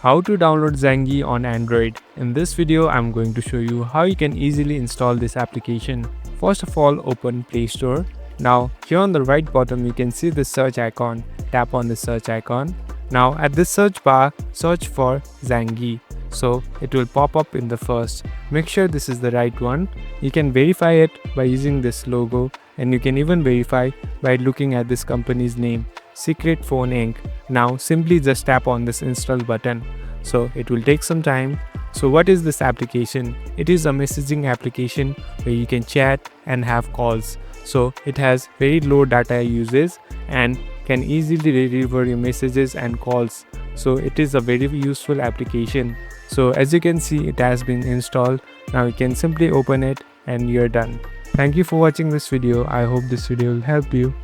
How to download Zangi on Android. In this video, I'm going to show you how you can easily install this application. First of all, open Play Store. Now, here on the right bottom, you can see the search icon. Tap on the search icon. Now, at this search bar, search for Zangi. So, it will pop up in the first. Make sure this is the right one. You can verify it by using this logo, and you can even verify by looking at this company's name, Secret Phone Inc. Now simply just tap on this install button. So it will take some time. So what is this application? It is a messaging application where you can chat and have calls. So it has very low data uses and can easily deliver your messages and calls. So it is a very useful application. So as you can see, it has been installed. Now you can simply open it and you're done. Thank you for watching this video. I hope this video will help you.